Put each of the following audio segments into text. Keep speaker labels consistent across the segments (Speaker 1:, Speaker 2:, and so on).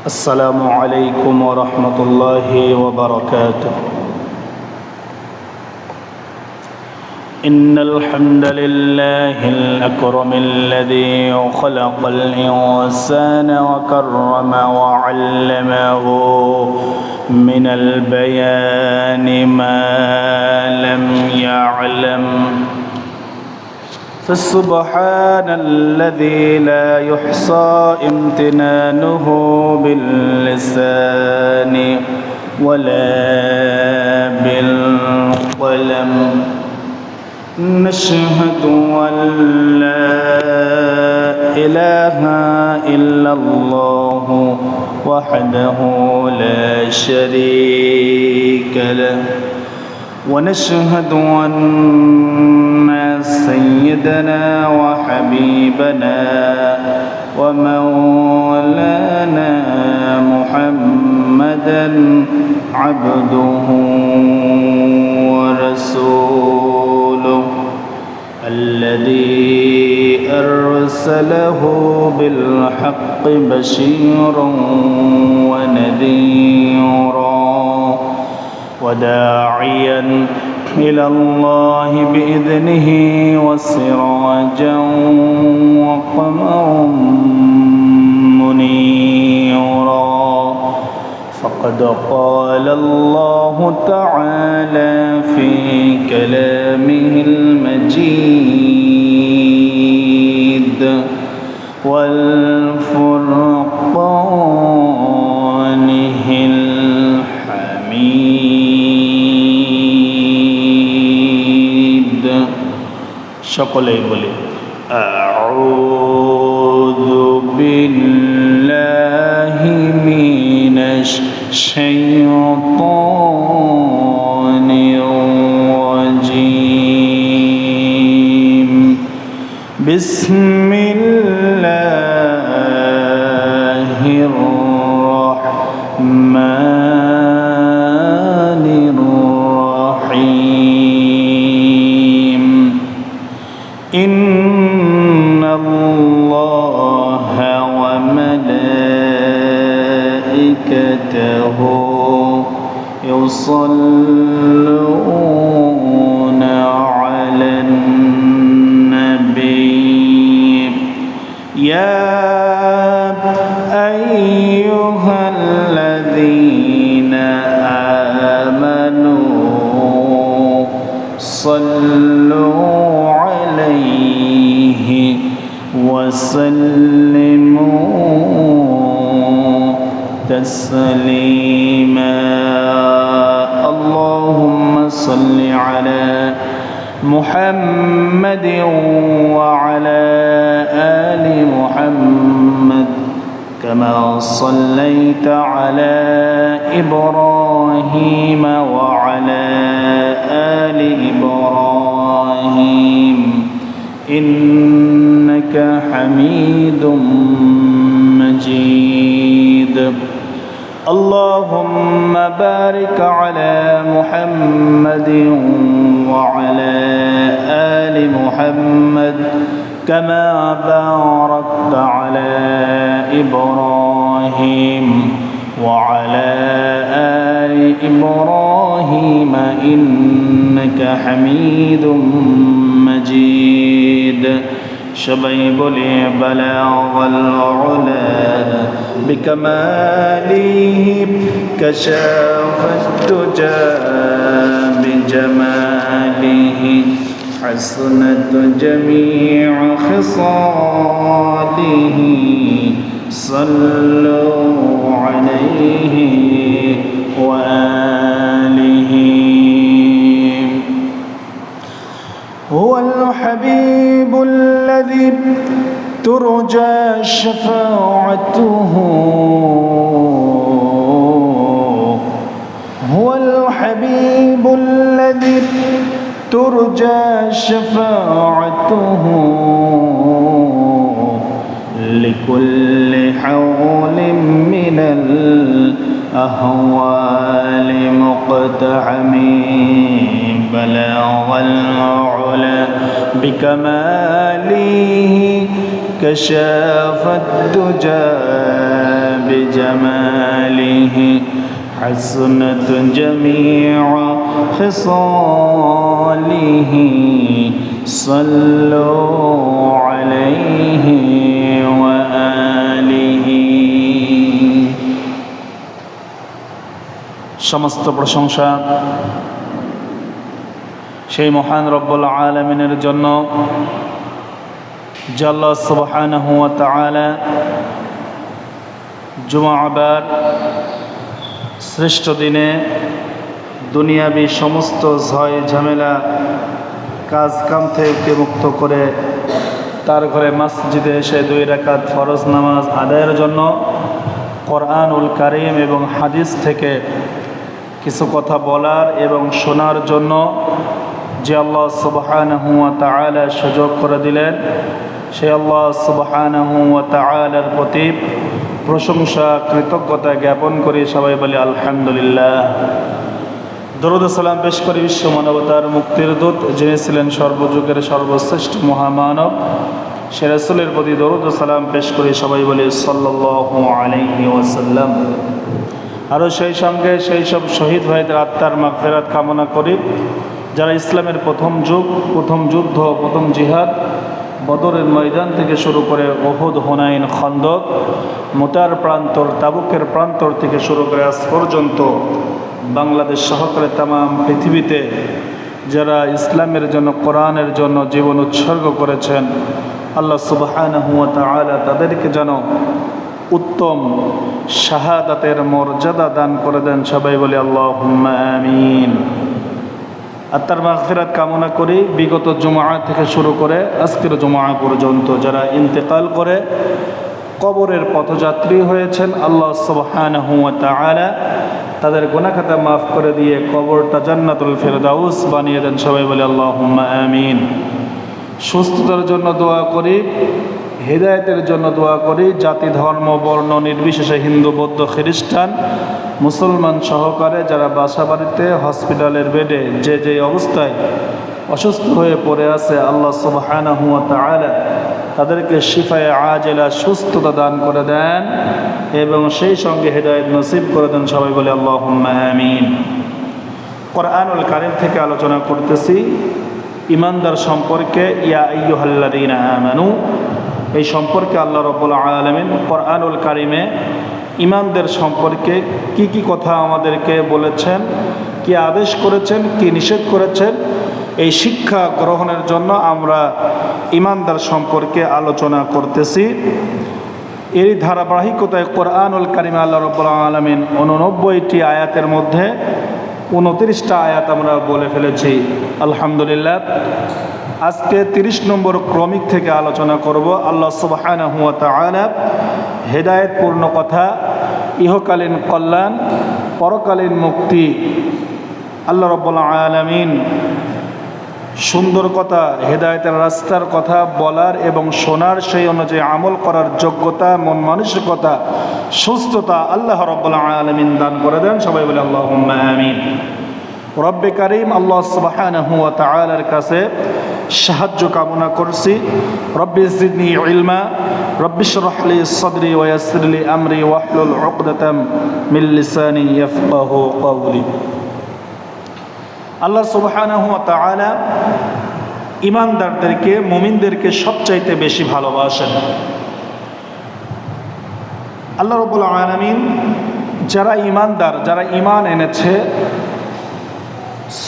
Speaker 1: السلام عليكم ورحمة الله وبركاته. إن الحمد لله الأكرم الذي خلق الإنسان وكرم وعلمه من البيان ما لم يعلم، فسبحان الذي لا يحصى امتنانه باللسان ولا بالقلم. نشهد أن لا إله إلا الله وحده لا شريك له، ونشهد أن سيدنا وحبيبنا ومولانا محمدا عبده ورسوله الذي أرسله بالحق بشيرا ونذيرا وداعيا إلى الله بإذنه وسراجا وقمرا منيرا. فقد قال الله تعالى في كلامه المجيد والفرقانه الحميد. সকলেই বলি আউযু বিল্লাহি মিনাশ শাইতানির রাজীম। বিসমিল্লাহির রাহমানির রাহিম। ইন্নাল্লাহা ওয়া মালাইকাতাহু ইউসাল্লুনা আলান নাবী ইয়া আইয়ুহাল্লাযীনা আমানু সাল্লু আলাইহি وسلموا تسليما. اللهم صل على محمد وعلى آل محمد كما صليت على إبراهيم وعلى آل إبراهيم إنك حميد مجيد. اللهم بارك على محمد وعلى آل محمد كما باركت على إبراهيم وعلى آل إبراهيم إنك حميد مجيد. সবাই বলে বালাগাল উলা বিকামালিহি কাশাফাত তুজা বিজামালিহি হাসনাত জামিউ খিসালিহি সাল্লু আলাইহি ওয়া আলিহি. هو الحبيب الذي ترجى شفاعته، هو الحبيب الذي ترجى شفاعته لكل حول من الأهوال مقتحم. بلغ العلا بكماله كشاف الدجى بجماله حسنت جميع خصاله صلوا عليه وآله সমস্ত প্রশংসা সেই মহান রব্বুল আলামিনের জন্য যে আল্লাহ সুবহানাহু ওয়া তাআলা জুমাবার শ্রেষ্ঠ দিনে দুনিয়াবি সমস্ত ঝয় ঝামেলা কাজ কাম থেকে মুক্ত করে তার ঘরে মসজিদে এসে 2 রাকাত ফরজ নামাজ আদায়ের জন্য কোরআনুল কারীম এবং হাদিস থেকে কিছু কথা বলার এবং শোনার জন্য যে আল্লাহ সুবহানাহু ওয়া তাআলা সুযোগ করে দিলেন সেই আল্লাহ সুবহানাহু ওয়া তাআলার প্রতি প্রশংসা কৃতজ্ঞতা জ্ঞাপন করি সবাই বলি আলহামদুলিল্লাহ। দরুদ ও সালাম পেশ করি বিশ্ব মানবতার মুক্তির দূত যিনি ছিলেন সর্বযুগের সর্বশ্রেষ্ঠ মহামানব সে রাসূলের প্রতি দরুদ ও সালাম পেশ করি সবাই বলি সাল্লাল্লাহু আলাইহি ওয়াসাল্লাম। আরও সেই সঙ্গে সেই সব শহীদ ভাইদের আত্মার মাগফিরাত কামনা করি যারা ইসলামের প্রথম যুদ্ধ প্রথম জিহাদ বদরের ময়দান থেকে শুরু করে উহুদ হুনাইন খন্দক মুতার প্রান্তর তাবুকের প্রান্তর থেকে শুরু করে আজ পর্যন্ত বাংলাদেশ সহকারে তামাম পৃথিবীতে যারা ইসলামের জন্য কোরআনের জন্য জীবন উৎসর্গ করেছেন আল্লাহ সুবহানাহু ওয়া তাআলা তাদেরকে যেন উত্তম শাহাদাতের মর্যাদা দান করে দেন সবাই বলি আল্লাহুম্মা আমিন। আত্মার মাগফিরাত কামনা করি বিগত জুমআ থেকে শুরু করে আজকের জুমআ পর্যন্ত যারা ইন্তেকাল করে কবরের পথযাত্রী হয়েছেন আল্লাহ সুবহানাহু ওয়া তাআলা তাদের গুনাহ খাতা মাফ করে দিয়ে কবরটা জান্নাতুল ফিরদাউস বানিয়ে দেন সবাই বলি আল্লাহুম্মা আমিন। সুস্থতার জন্য দোয়া করি, হেদায়েতের জন্য দোয়া করি, জাতি ধর্ম বর্ণ নির্বিশেষে হিন্দু বৌদ্ধ খ্রিস্টান মুসলমান সহকারে যারা বাসা বাড়িতে হসপিটালের বেডে যে অবস্থায় অসুস্থ হয়ে পড়ে আছে আল্লাহ সুবহানাহু ওয়া তাআলা তাদেরকে শিফায়ে আজেলা সুস্থতা দান করে দেন এবং সেই সঙ্গে হেদায়েত নসিব করে দেন সবাই বলে আল্লাহুম্মা আমিন। কোরআনুল কারীম থেকে আলোচনা করতেছি ঈমানদার সম্পর্কে ইয়া আইয়ুহাল্লাযীনা আমানু এই সম্পর্কে আল্লাহ রাব্বুল আলামিন কোরআনুল কারীমে ঈমানদের সম্পর্কে কি কথা আমাদেরকে বলেছেন, কি আদেশ করেছেন, কি নিষেধ করেছেন এই শিক্ষা গ্রহণের জন্য আমরা ঈমানদার সম্পর্কে আলোচনা করতেছি। এই ধারাবাহিকতায় কোরআনুল কারীমে আল্লাহ রাব্বুল আলামিন 89টি আয়াতের মধ্যে 29টা আয়াত আমরা বলে ফেলেছি আলহামদুলিল্লাহ। আজকে 30 নম্বর ক্রমিক থেকে আলোচনা করব আল্লাহ সুবহানাহু ওয়া তাআলা হেদায়েতপূর্ণ কথা, ইহকালীন কল্যাণ, পরকালীন মুক্তি। আল্লাহ রাব্বুল আলামিন সুন্দর কথা, হেদায়েতের রাস্তার কথা বলার এবং শোনার সেই অনুযায়ী আমল করার যোগ্যতা, মন মানসিকতা, সুস্থতা আল্লাহ রাব্বুল আলামিন দান করে দেন সবাই বলে আল্লাহুম্মা আমিন। রব্বে কারীম আল্লাহ সুবহানাহু ওয়া তাআলার কাছে সাহায্য কামনা করছি। রব্বি জিদনি ইলমা, রব্বি শরহ লি সাদরি ওয়া ইয়াসসির লি আমরি ওয়াহলুল উকদাতাম মিন লিসানি ইয়াফকাহু কওলি। আল্লাহ সুবহানাহু ওয়া তাআলা ঈমানদারদেরকে, মুমিনদেরকে সবচাইতে বেশি ভালোবাসেন। আল্লাহ রাব্বুল আলামিন যারা ঈমানদার, যারা ঈমান এনেছে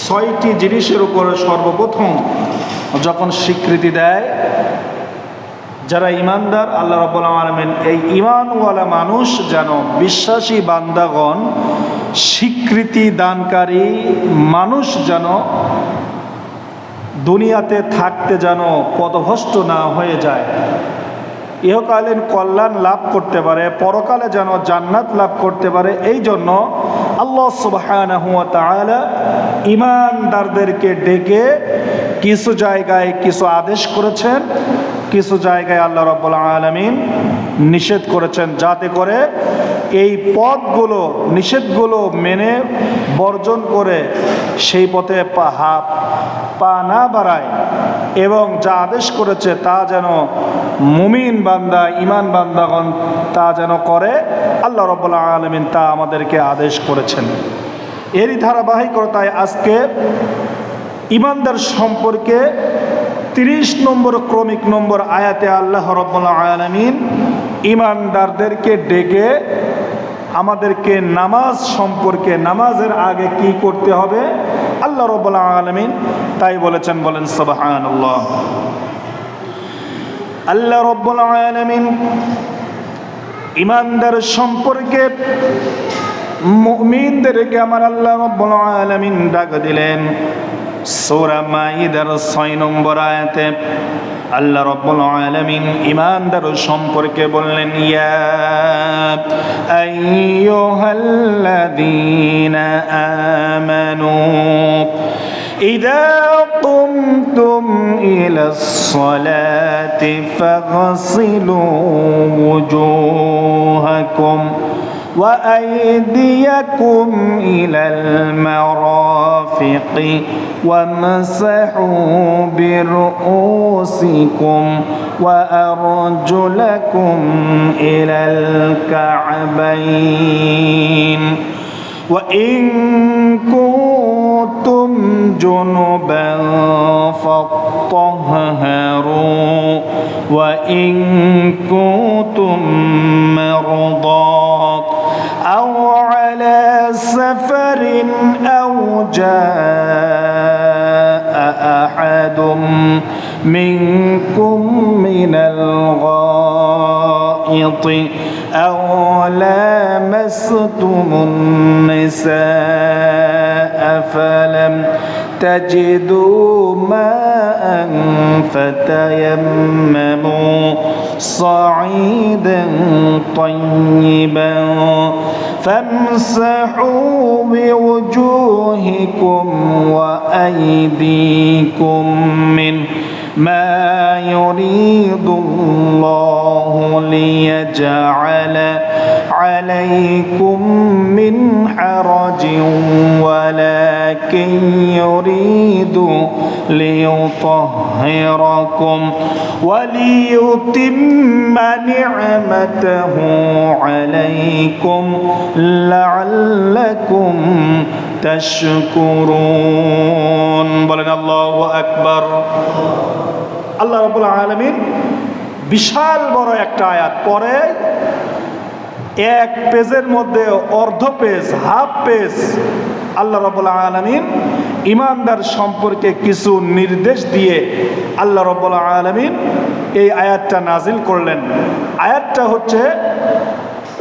Speaker 1: 6টি জিনিসের উপরে সর্বপ্রথম যখন স্বীকৃতি দেয় যারা ঈমানদার আল্লাহ রাব্বুল আলামিন এই ঈমানওয়ালা মানুষ যেন বিশ্বাসী বান্দাগণ, স্বীকৃতি দানকারী মানুষ যেন দুনিয়াতে থাকতে যেন পথভ্রষ্ট না হয়ে যায়, ইহকালীন কল্যাণ লাভ করতে পারে, পরকালে যেন জান্নাত লাভ করতে পারে। এই জন্য আল্লাহ সুবহানাহু ওয়া তাআলা ঈমানদারদেরকে ডেকে কিছু জায়গায় কিছু আদেশ করেছেন, কিছু জায়গায় আল্লাহ রাব্বুল আলামিন নিষেধ করেছেন, যাতে করে এই পথগুলো নিষেধগুলো মেনে বর্জন করে সেই পথে পা না বাড়ায় এবং যা আদেশ করেছে তা যেন মুমিন বান্দা ঈমান বান্দাগণ তা যেন করে, আল্লাহ রাব্বুল আলামিন তা আমাদেরকে আদেশ করেছেন। এরই ধারাবাহিকতায় আজকে ঈমানদার সম্পর্কে 30 নম্বর ক্রমিক নম্বর আয়াতে আল্লাহ রাব্বুল আলামিন ঈমানদারদেরকে ডেকে আমাদেরকে নামাজ সম্পর্কে, নামাজের আগে কি করতে হবে আল্লাহ রাব্বুল আলামিন তাই বলেছেন। বলেন সুবহানাল্লাহ। আল্লাহ রাব্বুল আলামিন ঈমানদার সম্পর্কে মুমিনদেরকে আমার আল্লাহ রাব্বুল আলামিন ডাক দিলেন। সূরা মাইদার 6 নম্বর আয়াতে আল্লাহ রাব্বুল আলামিন ঈমানদার সম্পর্কে বললেন, ইয়া আইয়ুহাল্লাযীনা আমানু ইযা কুমতুম ইলাস সালাতি ফাগসিলু ওয়ুজুহাকুম وأيديكم إلى المرافق وامسحوا برؤوسكم وأرجلكم إلى الكعبين وإن كنتم جنبا فاطهروا وإن كنتم مرضى أو على سفر أو جاء أحد منكم من الغائط أو لامستم النساء فلم تجدوا ماء فتيمموا صعيدا طيبا فامسحوا بوجوهكم وأيديكم منه ما يريد الله ليجعل عليكم من حرج ولكن يريد ليطهركم وليتم نعمته عليكم لعلكم تشكرون বলেন আল্লাহু আকবার। আল্লাহ রাব্বুল আলামিন বিশাল বড় একটা আয়াত পরে এক পেজের মধ্যে অর্ধ পেজ, হাফ পেজ আল্লাহ রাব্বুল আলামিন ঈমানদার সম্পর্কে কিছু নির্দেশ দিয়ে আল্লাহ রাব্বুল আলামিন এই আয়াতটা নাজিল করলেন। আয়াতটা হচ্ছে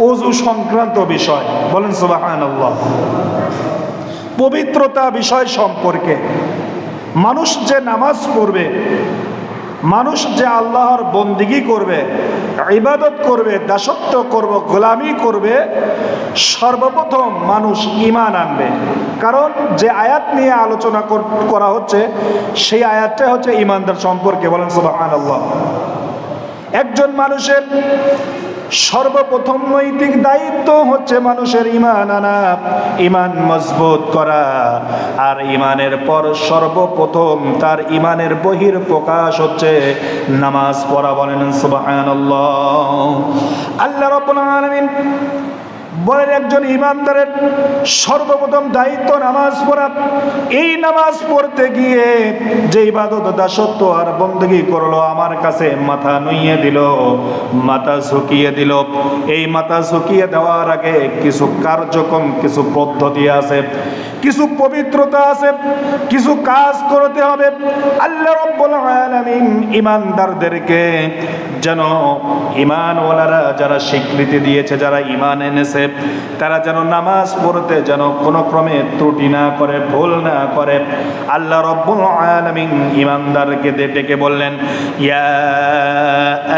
Speaker 1: ওযু সংক্রান্ত বিষয়। বলেন সুবহানাল্লাহ। পবিত্রতা বিষয় সম্পর্কে, মানুষ যে নামাজ পড়বে, মানুষ যে আল্লাহর বন্দিগি করবে, ইবাদত করবে, দাসত্ব করবে, গোলামি করবে, সর্বপ্রথম মানুষ ঈমান আনবে। কারণ যে আয়াত নিয়ে আলোচনা করা হচ্ছে সেই আয়াতটা হচ্ছে ঈমানদার সম্পর্কে। বলেন সুবহানাল্লাহ। একজন মানুষের সর্বপ্রথম নৈতিক দায়িত্ব হচ্ছে মানুষের ঈমান আনা, ঈমান মজবুত করা। আর ঈমানের পর সর্বপ্রথম তার ঈমানের বহির প্রকাশ হচ্ছে নামাজ পড়া। বলেন সুবহানাল্লাহ। আল্লাহ রাব্বুল আলামিন বলেন একজন ঈমানদারের সর্বপ্রথম দায়িত্ব নামাজ পড়া। এই নামাজ পড়তে গিয়ে যে ইবাদত, দাসত্ব আর বন্দেগী করলো, আমার কাছে মাথা নুইয়ে দিল, মাথা ঝুঁকিয়ে দিল, এই মাথা ঝুঁকিয়ে দেওয়ার আগে কিছু কার্যক্রম, কিছু পদ্ধতি আছে, কিছু পবিত্রতা আছে, কিছু কাজ করতে হবে। আল্লাহ রাব্বুল আলামিন ঈমানদারদেরকে যেন, ঈমানওয়ালারা যারা স্বীকৃতি দিয়েছে, যারা ঈমান এনেছে, তারা যেন নামাজ পড়তে যেন কোনো ক্রমে ত্রুটি না করে, ভুল না করে। আল্লাহ রাব্বুল আলামিন ঈমানদারকে ডেকে বললেন, ইয়া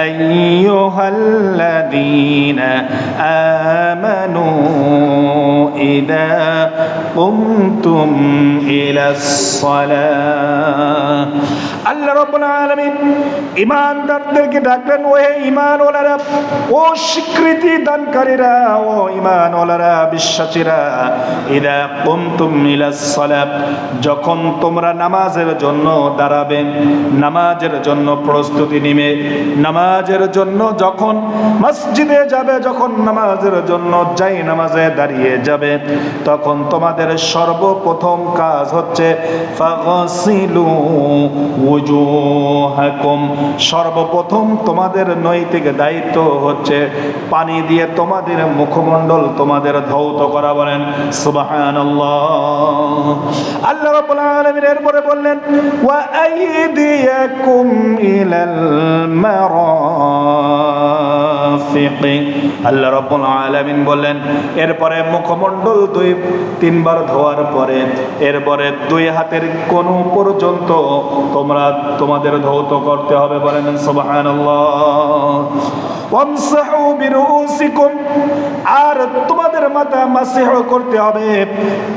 Speaker 1: আইয়ুহাল্লাযীনা আমানু ইযা কুমতুম ইলাস সালাহ। আল্লাহ রাব্বুল আলামিন ঈমান ইমানদারদেরকে ডাকলেন, ও হে ঈমানওয়ালারা, ও স্বীকৃতি দানকারীরা, ও ঈমানওয়ালারা, বিশ্বাসীরা, ইদা কুমতুম ইলাস সালাত, যখন তোমরা নামাজের জন্য দাঁড়াবে, নামাজের জন্য প্রস্তুতি নিবে, নামাজের জন্য যখন মসজিদে যাবে, যখন নামাজের জন্য যাই নামাজে দাঁড়িয়ে যাবে, তখন তোমাদের সর্বপ্রথম কাজ হচ্ছে ফাগসিলু ওয়াজুহাকুম, সর্বপ্রথম তোমাদের নৈতিক দায়িত্ব হচ্ছে পানি দিয়ে তোমাদের মুখমণ্ডল তোমাদের ধৌত করা। বলেন সুবহানাল্লাহ। আল্লাহ রাব্বুল আলামিন এরপরে বললেন ওয়া আইদিয়াকুম ইলাল মারাফিক, আল্লাহ রাব্বুল আলামিন বললেন এরপরে মুখমণ্ডল 2-3 বার ধোয়ার পরে এরপরে 2 হাতের কোণ পর্যন্ত তোমরা তোমাদের ধৌত করতে হবে। বলেন সুবহানাল্লাহ। ওয়ামসাহু বিরুসিকুম, আর তোমাদের মাথা মাসিহ করতে হবে,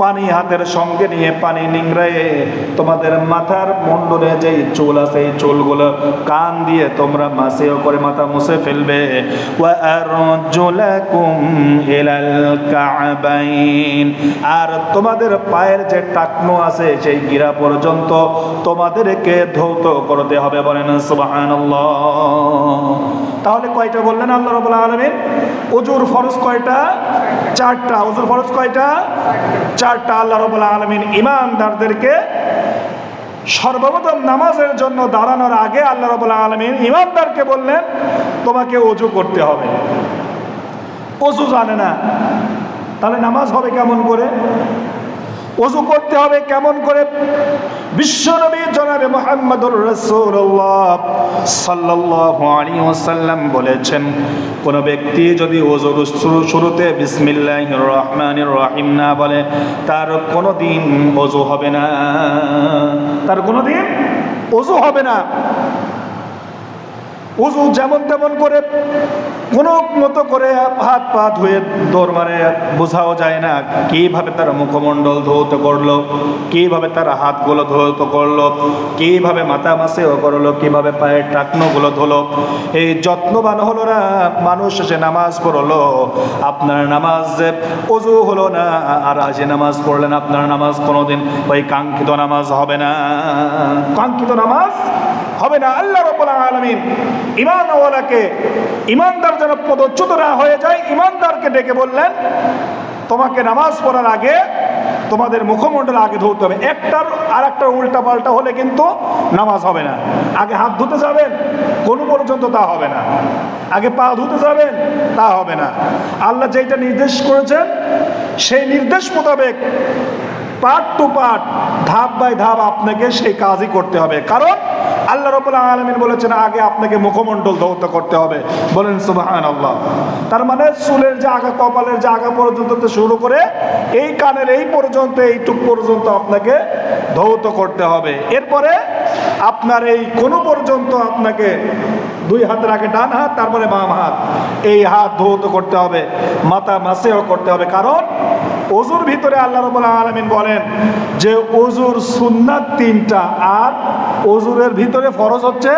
Speaker 1: পানি হাতের সঙ্গে নিয়ে পানি নিংড়ায়ে তোমাদের মাথার মুন্ডরে যেই চুল আছে এই চুলগুলো কান দিয়ে তোমরা মাসিহ করে মাথা মুছে ফেলবে। ওয়া আরজুলাকুম ইলাল কা'বাইন, আর তোমাদের পায়ের যে টাকনো আছে সেই গিরা পর্যন্ত তোমাদেরকে ধৌত করতে হবে। বলেন সুবহানাল্লাহ। তাহলে কয়টা বললেন আল্লাহ রাব্বুল আলামিন? ওযুর ফরজ কয়টা? 4টা। ওযুর ফরজ কয়টা? 4টা। আল্লাহ রাব্বুল আলামিন ঈমানদারদেরকে সর্বপ্রথম নামাজের জন্য দাঁড়ানোর আগে আল্লাহ রাব্বুল আলামিন ঈমানদারকে বললেন তোমাকে ওযু করতে হবে। ওযু জানে না, তাহলে নামাজ হবে কেমন করে? ওযু করতে হবে কেমন করে? বিশ্বনবী জনাবে মুহাম্মদুর রাসূলুল্লাহ সাল্লাল্লাহু আলাইহি ওয়াসাল্লাম বলেছেন, কোন ব্যক্তি যদি ওযুর শুরুতে বিসমিল্লাহির রহমানির রহিম না বলে তার কোনোদিন ওযু হবে না, তার কোনোদিন ওযু হবে না। ওযু যেমন তেমন করে কোনো মতো করে হাত পা ধুয়ে দৌড় মারে বোঝাও যায় না কিভাবে তার মুখমণ্ডল ধৌত করলো, কিভাবে তার হাতগুলো ধৌত করলো, কিভাবে মাথা মাসেও করলো, কিভাবে পায়ের টাকনোগুলো ধুলো। এই যত্নবান হলো না মানুষ, সে নামাজ পড়লো, আপনার নামাজ ওযু হলো না, আর আজে নামাজ পড়লেন, আপনার নামাজ কোনোদিন ওই কাঙ্ক্ষিত নামাজ হবে না, কাঙ্ক্ষিত নামাজ হবে না। আল্লাহ রাব্বুল আলামিন ঈমানওয়ালাকে, ঈমানদার যেন পদচ্যুত না হয়ে যায়, ঈমানদারকে ডেকে বললেন তোমাকে নামাজ পড়ার আগে তোমাদের মুখমণ্ডল আগে ধুতে হবে। একটার আর একটা উল্টা পাল্টা হলে কিন্তু নামাজ হবে না। আগে হাত ধুতে যাবেন, কোনো পর্যন্ত তা হবে না। আগে পা ধুতে যাবেন, তা হবে না। আল্লাহ যেটা নির্দেশ করেছেন সেই নির্দেশ মোতাবেক পার্ট টু পার্ট, ধাপ বাই ধাপ আপনাকে সেই কাজই করতে হবে। কারণ আল্লাহ রাব্বুল আলামিন বলেছেন আগে আপনাকে মুখমণ্ডল ধৌত করতে হবে। বলেন সুবহানাল্লাহ। তার মানে চুলের যে আগা, কপালের যে আগা পর্যন্ত শুরু করে এই কানের এই পর্যন্ত, এইটুক পর্যন্ত আপনাকে ধৌত করতে হবে। এরপরে আপনার এই কোন পর্যন্ত আপনাকে 2 হাতের আগে ডান হাত, তারপরে বাম হাত, এই হাত ধৌত করতে হবে, মাথা মাসেহ করতে হবে। কারণ ওযুর ভিতরে আল্লাহ রাব্বুল আলামিন বলেন যে ওযুর সুন্নাত 3টা আর ওযুরের ভিতরে ফরজ হচ্ছে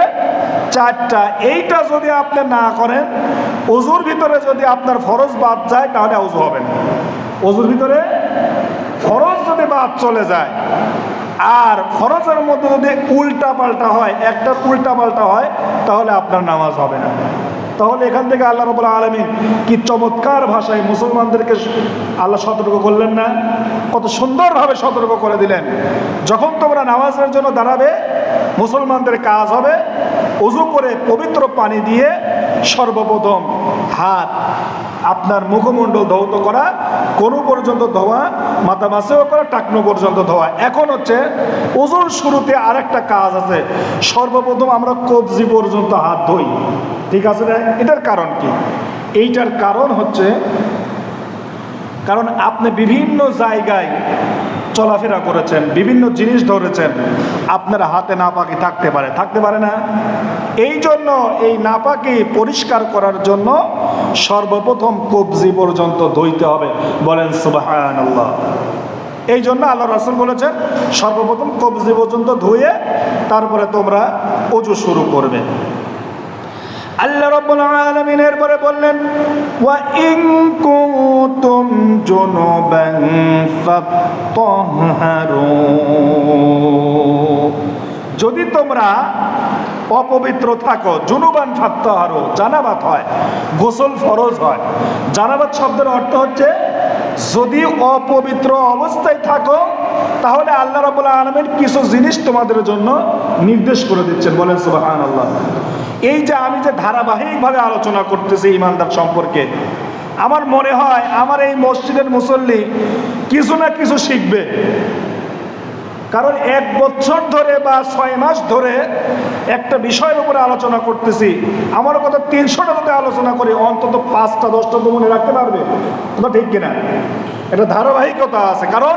Speaker 1: 4টা। এইটা যদি আপনি না করেন, ওযুর ভিতরে যদি আপনার ফরজ বাদ যায় তাহলে ওযু হবে না। ওযুর ভিতরে ফরজ যদি বাদ চলে যায় আর ফরজের মধ্যে যদি উল্টা পাল্টা হয়, একটা উল্টা পাল্টা হয়, তাহলে আপনার নামাজ হবে না। তাহলে এখান থেকে আল্লাহ রাব্বুল আলামিন কি চমৎকার ভাষায় মুসলমানদেরকে আল্লাহ সতর্ক করলেন না? কত সুন্দরভাবে সতর্ক করে দিলেন, যখন তোমরা নামাজের জন্য দাঁড়াবে মুসলমানদের কাজ হবে ওযু করে পবিত্র পানি দিয়ে সর্বপ্রথম হাত, আপনার মুখমণ্ডল ধৌত করা, কোন পর্যন্ত ধোয়া, মাথা মাসেও করা, টাকনো পর্যন্ত ধোয়া। এখন হচ্ছে ওযুর শুরুতে আরেকটা কাজ আছে, সর্বপ্রথম আমরা কবজি পর্যন্ত হাত ধুই, ঠিক আছে না? এটার কারণ কি? এইটার কারণ হচ্ছে, কারণ আপনি বিভিন্ন জায়গায় চলাফেরা করেছেন, বিভিন্ন জিনিস ধরেছেন, আপনার হাতে নাপাকি থাকতে পারে, থাকতে পারে না? এই জন্য এই নাপাকি পরিষ্কার করার জন্য সর্বপ্রথম কবজি পর্যন্ত ধুইতে হবে। বলেন সুবহানাল্লাহ। এই জন্য আল্লাহ রাসূল বলেছেন সর্বপ্রথম কবজি পর্যন্ত ধুয়ে তারপরে তোমরা ওযু শুরু করবে। আল্লাহ রাব্বুল আলামিন এরপরে বললেন ওয়া ইন কুনতুম জুনুবান ফাত্তাহহারু, যদি তোমরা অপবিত্র থাকো, জুনুবান ফাত্তাহহারু, জানাবাত হয়, গোসল ফরজ হয়। জানাবাত শব্দের অর্থ হচ্ছে যদি অপবিত্র অবস্থায় থাকো তাহলে আল্লাহ রাব্বুল আলামিন কিছু জিনিস তোমাদের জন্য নির্দেশ করে দিচ্ছেন। বলেন সুবহানাল্লাহ। এই যে আমি যে ধারাবাহিকভাবে আলোচনা করতেছি ঈমানদার সম্পর্কে, আমার মনে হয় আমার এই মসজিদের মুসল্লি কিছু না কিছু শিখবে। কারণ 1 বছর ধরে বা 6 মাস ধরে একটা বিষয়ের উপরে আলোচনা করতেছি, আমার কথা 300টা যদি আলোচনা করি অন্তত 5টা 10টা তো মনে রাখতে পারবে, কথা ঠিক কিনা? এটা ধারাবাহিকতা আছে। কারণ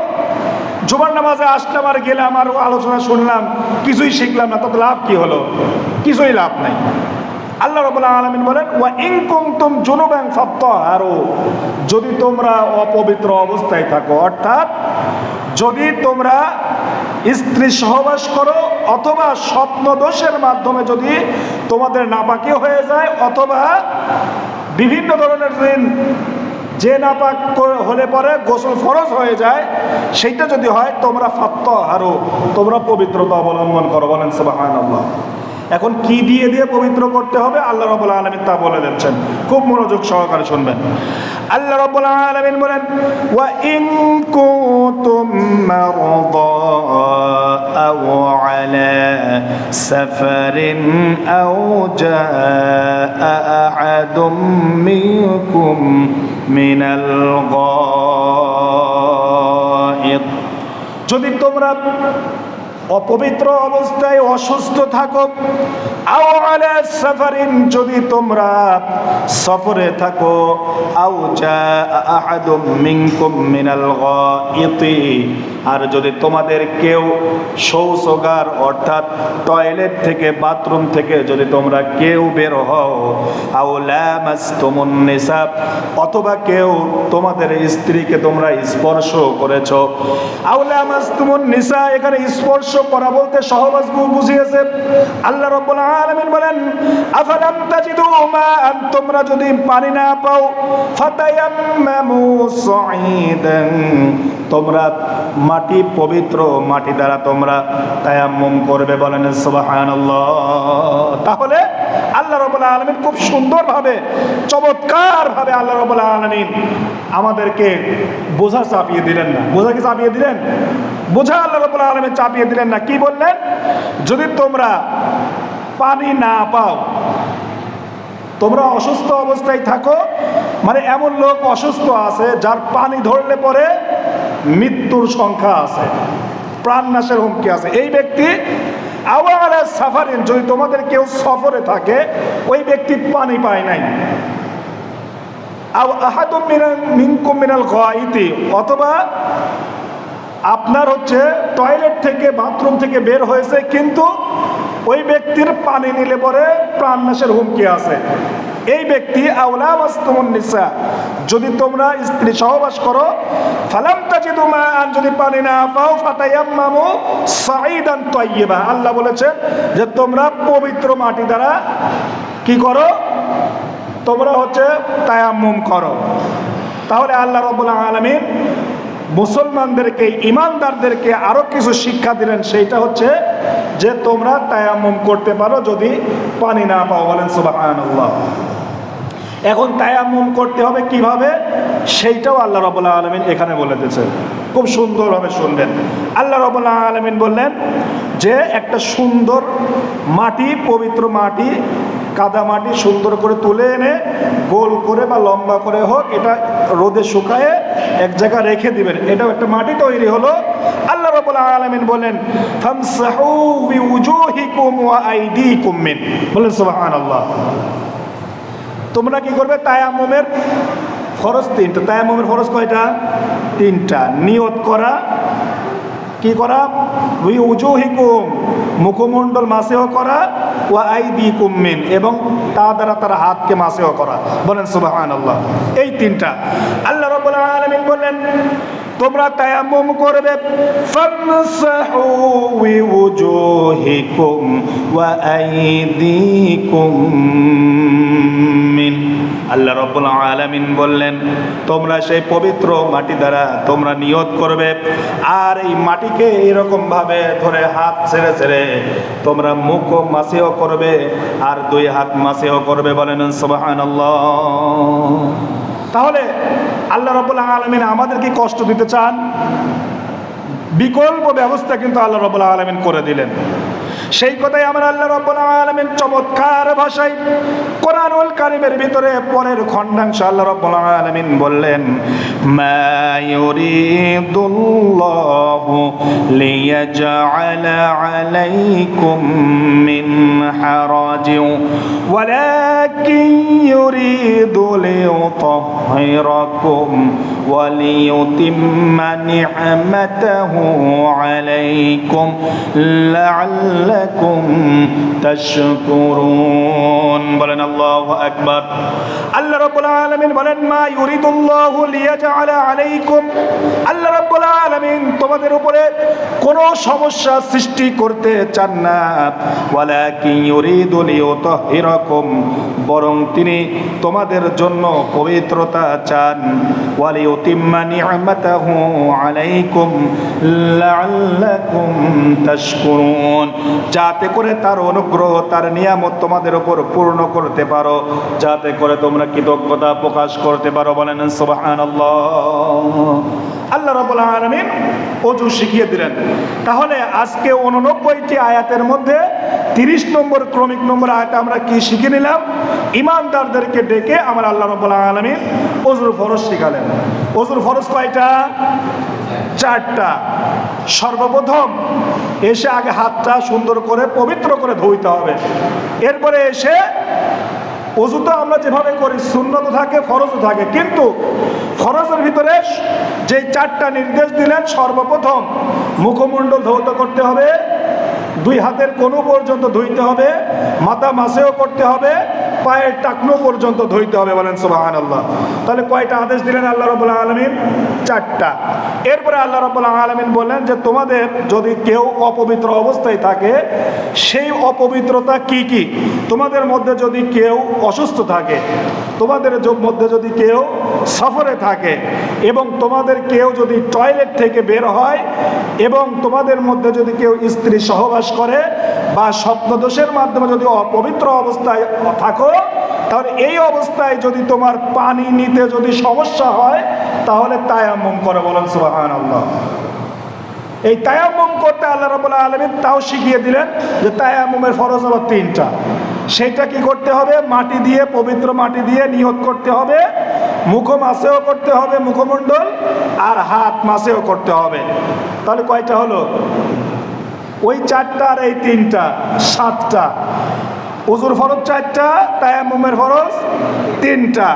Speaker 1: জুমার নামাজে আসলাম আর গেলাম আর আলোচনা শুনলাম, কিছুই শিখলাম না, তাতে লাভ কি হলো? কিছুই লাভ নাই। আল্লাহ রাব্বুল আলামিন বলেন ওয়া ইন কুনতুম জুনুবান ফাত্তাহহারু, যদি তোমরা অপবিত্র অবস্থায় থাকো, অর্থাৎ যদি তোমরা স্ত্রী সহবাস করো অথবা স্বপ্নদোষের মাধ্যমে যদি তোমাদের নাপাকি হয়ে যায়, অথবা বিভিন্ন ধরনের যে নাপাক হলে পরে গোসল ফরজ হয়ে যায়, সেইটা যদি হয় তোমরা ফাত্তাহহারু, তোমরা পবিত্রতা অবলম্বন করো। বলেন সুবহানাল্লাহ। এখন কি দিয়ে দিয়ে পবিত্র করতে হবে আল্লাহ রাব্বুল আলামিন তা বলে দিচ্ছেন, খুব মনোযোগ সহকারে শুনবেন। আল্লাহ রাব্বুল আলামিন বলেন ওয়া ইন কুনতুম মারদা আও আলা সাফারিন আও জাআ আহাদুম মিনকুম মিনাল গায়িদ, যদি তোমরা অপবিত্র অবস্থায় অসুস্থ থাকো, আও আলা সাফারিন, যদি তোমরা সফরে থাকো, আও জাআ আহাদুম মিনকুম মিনাল গায়িতি, আর যদি তোমাদের কেউ শৌচাগার অর্থাৎ টয়লেট থেকে বাথরুম থেকে যদি তোমরা কেউ বের হও, আও লামাসতুমুন নিসা, অথবা কেউ তোমাদের স্ত্রীকে তোমরা স্পর্শ করেছো, আও লামাসতুমুন নিসা, এখানে স্পর্শ করা বলতে সহবাস বুঝিয়েছে। আল্লাহ রাব্বুল আলামিন বলেন আফালাম তাজিদু মাআন, তোমরা যদি পানি না পাও, ফাতায়াম্মামু সাঈদান, তোমরা মাটি, পবিত্র মাটি দ্বারা তোমরা তায়াম্মুম করবে। বলেন সুবহানাল্লাহ। তাহলে আল্লাহ রাব্বুল আলামিন খুব সুন্দরভাবে, চমৎকারভাবে আল্লাহ রাব্বুল আলামিন আমাদেরকে বোঝা চাপিয়ে দিলেন না। বোঝা কি চাপিয়ে দিলেন? বোঝা আল্লাহ রাব্বুল আলামিন চাপিয়ে দিলেন না। কি বললেন? যদি তোমরা পানি না পাও, তোমরা অসুস্থ অবস্থায় থাকো, মানে এমন লোক অসুস্থ আছে যার পানি ধরলে পরে মৃত্যুর সংখ্যা আছে, প্রাণনাশের হুমকি আছে, এই ব্যক্তি আও আলা সাফারিন, যদি তোমাদের কেউ সফরে থাকে, ওই ব্যক্তি পানি পায় নাই, আও আহাদুম মিনকুম মিনাল গায়িতি, অথবা আপনার হচ্ছে টয়লেট থেকে বাথরুম থেকে বের হয়েছে, কিন্তু ওই ব্যক্তির পানি নিলে পরে প্রাণনাশের হুমকি আছে, এই ব্যক্তি আও লামাসতুমুন নিসা, যদি তোমরা স্ত্রী সহবাস করো, ফালাম তাজিদু মাআন, যদি পানি না পাও, ফাতায়াম্মামু সাঈদান তাইয়্যিবা, আল্লাহ বলেছেন যে তোমরা পবিত্র মাটি দ্বারা কি করো? তোমরা হচ্ছে তায়াম্মুম করো। তাহলে আল্লাহ রাব্বুল আলামিন মুসলমানদেরকে, ইমানদারদেরকে আরো কিছু শিক্ষা দিলেন, সেইটা হচ্ছে যে তোমরা তায়াম্মুম করতে পারো যদি পানি না পাও। বলেন সুবহানাল্লাহ। এখন তায়াম্মুম করতে হবে কিভাবে, সেইটাও আল্লাহ রাব্বুল আলামিন এখানে বলে দিয়েছেন। খুব সুন্দরভাবে শুনবেন। আল্লাহ রাব্বুল আলামিন বললেন যে একটা সুন্দর মাটি, পবিত্র মাটি, কাদা মাটি সুন্দর করে তুলে এনে গোল করে বা লম্বা করে হোক, এটা রোদে শুকায়ে এক জায়গায় রেখে দিবেন, এটাও একটা মাটি তৈরি হলো। আল্লাহ রাব্বুল আলামিন বলেন ফামসাহু বিউজুহিকুম ওয়া আইদিকুম মিন, বলেন সুবহানাল্লাহ। তোমরা কি করবে? তায়াম্মুমের ফরজ 3টা। তায়াম্মুমের ফরজ কয়টা? 3টা। নিয়ত করা, কি করা? বিউজুহিকুম, মুখমণ্ডল মাসেহ করা, ওয়া আইদিকুম মিন, এবং তা দ্বারা তারা হাতকে মাসেহ করা। বলেন সুবহানাল্লাহ। এই 3টা। আল্লাহ রাব্বুল আলামিন বললেন তোমরা তায়াম্মুম করবে, ফামসাহু বিওুজুহিকুম ওয়া আইদিকুম মিন। আল্লাহ রাব্বুল আলামিন বললেন তোমরা সেই পবিত্র মাটি দ্বারা তোমরা নিয়ত করবে, আর এই মাটিকে এরকম ভাবে ধরে হাত ছেড়ে ছেড়ে তোমরা মুখ মাসিও করবে আর দুই হাত মাসিও করবে। বলেন সুবহানাল্লাহ। তাহলে আল্লাহ রাব্বুল আলামিন আমাদের কি কষ্ট দিতে চান? বিকল্প ব্যবস্থা কিন্তু আল্লাহ রাব্বুল আলামিন করে দিলেন। সেই কথাই আমার আল্লাহ রাব্বুল আলামিন চমৎকার ভাষায় কোরআনুল কারীমের ভিতরে পরের খণ্ডাংশ আল্লাহ রাব্বুল আলামিন বললেন, মা ইউরিদুল্লাহু লিয়াজআলা আলাইকুম মিন হারাজিন ওয়ালাকিন ইউরিদু লিইউতাহহিরাকুম ওয়া লিইউতিম্মা নি'মাতাহু আলাইকুম লাআল্লাকুম তাশকুরুন। বলেন আল্লাহু আকবার। আল্লাহ রাব্বুল আলামিন বলেন, মা ইউরিদুল্লাহু লিয়াজআলা আলাইকুম, আল্লাহ রাব্বুল আলামিন তোমাদের উপরে কোনো সমস্যা সৃষ্টি করতে চান না। ওয়ালাকিন ইউরিদু লিইউতাহহিরাকুম, বরং তিনি তোমাদের জন্য পবিত্রতা চান। ওয়া লিইউতিম্মা নি'মাতাহু আলাইকুম লাআল্লাকুম তাশকুরুন, যাতে করে তার অনুগ্রহ তার নিয়ামত তোমাদের উপর পূর্ণ করতে পারো, যাতে করে তোমরা কৃতজ্ঞতা প্রকাশ করতে পারো। বলেন সুবহানাল্লাহ। আল্লাহ রাব্বুল আলামিন ওযু শিখিয়ে দিলেন। তাহলে আজকে 89টি আয়াতের মধ্যে 30 নম্বর ক্রমিক নম্বর আয়াতে আমরা কি শিখে নিলাম? ইমানদারদেরকে ডেকে আমার আল্লাহ রাব্বুল আলামিন ওযুর ফরজ শিখালেন। ওযুর ফরজ কয়টা? 4টা। সর্বপ্রথম এসে আগে হাতটা সুন্দর করে পবিত্র করে ধুইতে হবে। এরপরে এসে ওযু তো আমরা যেভাবে করি সুন্নত থাকে, ফরজও থাকে, কিন্তু ফরজের ভিতরে যে 4টা নির্দেশ দিলেন, সর্বপ্রথম মুখমণ্ডল ধৌত করতে হবে, দুই হাতের কোণু পর্যন্ত ধুইতে হবে, মাথা মাসেও করতে হবে, পায়ের টাকনো পর্যন্ত ধুইতে হবে। বলেন সুবহানাল্লাহ। তাহলে কয়টা আদেশ দিলেন আল্লাহ রাব্বুল আলামিন? 4টা। এরপরে আল্লাহ রাব্বুল আলামিন বললেন যে তোমাদের যদি কেউ অপবিত্র অবস্থায় থাকে, সেই অপবিত্রতা কি কি? তোমাদের মধ্যে যদি কেউ অসুস্থ থাকে, তোমাদের মধ্যে যদি কেউ সফরে থাকে, এবং তোমাদের কেউ যদি টয়লেট থেকে বের হয়, এবং তোমাদের মধ্যে যদি কেউ স্ত্রী সহবাস করে বা স্বপ্নদোষের মাধ্যমে যদি অপবিত্র অবস্থায় থাকো, তাহলে এই অবস্থায় যদি তোমার পানি নিতে যদি সমস্যা হয়, তাহলে তায়াম্মুম করো। বলেন সুবহানাল্লাহ। এই তায়াম্মুম করতে আল্লাহ রাব্বুল আলামিন তাও শিখিয়ে দিলেন যে তায়াম্মুমের ফরজ হলো 3টা। সেটা কি করতে হবে? মাটি দিয়ে, পবিত্র মাটি দিয়ে নিয়ত করতে হবে, মুখ মাসেও করতে হবে মুখমণ্ডল, আর হাত মাসেও করতে হবে। তাহলে কয়টা হলো? ওই 4টা আর এই 3টা, 7টা। ওযুর ফরজ 4টা, তায়াম্মুমের ফরজ 3টা।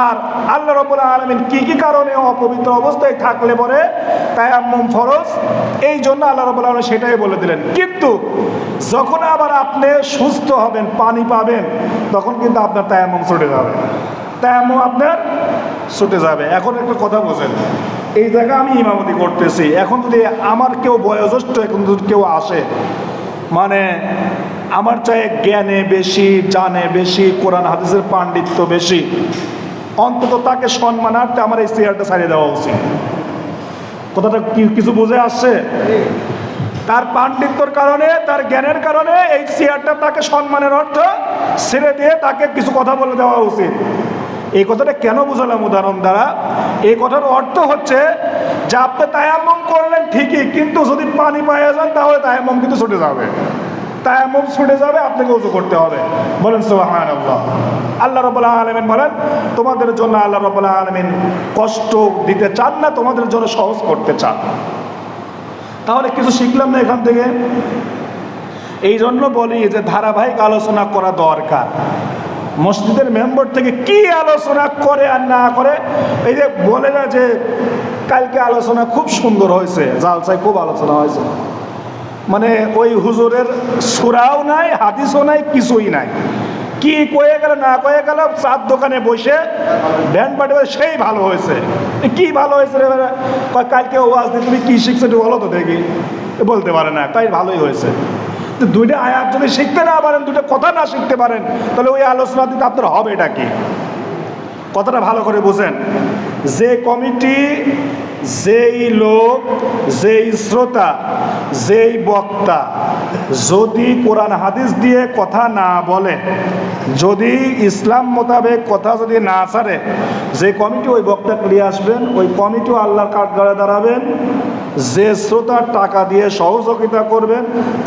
Speaker 1: আর আল্লাহ রাব্বুল আলামিন কি কি কারণে অপবিত্র অবস্থায় থাকলে পরে তায়াম্মুম ফরজ, এই জন্য আল্লাহ রাব্বুল আলামিন সেটাই বলে দিলেন। কিন্তু যখন আবার আপনি সুস্থ হবেন, পানি পাবেন, তখন কিন্তু আপনার তায়াম্মুম ছুটে যাবে, তায়াম্মুম আপনার ছুটে যাবে। এখন একটা কথা বোঝেন, এই জায়গায় আমি ইমামতি করতেছি, এখন যদি আমার কেউ বয়োজ্যেষ্ঠ এখন যদি কেউ আসে, মানে আমার চাই জ্ঞানে বেশি, জানে বেশি, কোরআন হাদিসের পাণ্ডিত্য বেশি, অন্তত তাকে সম্মানার্থে আমার এই চেয়ারটা ছাড়িয়ে দেওয়া উচিত। কথাটা কিছু বুঝে আসছে? তার পাণ্ডিত্যর কারণে, তার জ্ঞানের কারণে এই চেয়ারটা তাকে সম্মানের অর্থ ছেড়ে দিয়ে তাকে কিছু কথা বলে দেওয়া উচিত। এই কথাটা কেন বুঝালাম উদাহরণ দ্বারা? এই কথার অর্থ হচ্ছে যে আপনি তায়াম্মুম করলেন ঠিকই, কিন্তু যদি পানি পাওয়া যান তাহলে তায়াম্মুম কিন্তু ছুটে যাবে, তায়াম্মুম ছুটে যাবে, আপনাকে ওযু করতে হবে। বলেন সুবহানাল্লাহ। আল্লাহ রাব্বুল আলামিন বলেন তোমাদের জন্য আল্লাহ রাব্বুল আলামিন কষ্ট দিতে চান না, তোমাদের জন্য সহজ করতে চান। তাহলে কিছু শিখলাম না এখান থেকে? এই জন্য বলি যে ধারাবাহিক আলোচনা করা দরকার। মসজিদের মেম্বার থেকে কি আলোচনা করে আর না করে, এই যে বলে না যে কালকে আলোচনা খুব সুন্দর হয়েছে, জালসায় খুব আলোচনা হয়েছে, মানে ওই হুজুরের সূরাও নাই, হাদিসও নাই, কিছুই নাই, কি কয়ে গেল না কয়ে গেল, চার দোকানে বসে ব্যান্ড পার্টি সেই ভালো হয়েছে। কি ভালো হয়েছে রে ভাই? কালকে ওয়াজ দিয়ে তুমি কি শিখছো একটু বলো তো দেখি। বলতে পারে না, তাই ভালোই হয়েছে। তো দুইটা আয়াত যদি শিখতে না পারেন, দুটো কথা না শিখতে পারেন, তাহলে ওই আলোচনা দিতে আপনার হবে এটা কি? কথাটা ভালো করে বুঝেন। যে কমিটি, যেই লোক, যেই শ্রোতা, যেই বক্তা যদি কোরআন হাদিস দিয়ে কথা না বলে, যদি ইসলাম মোতাবেক কথা যদি না ছাড়ে, যে কমিটি ওই বক্তা নিয়ে আসবেন, ওই কমিটিও আল্লাহর কাঠগড়ায় দাঁড়াবেন। যে শ্রোতার টাকা দিয়ে সহযোগিতা করবেন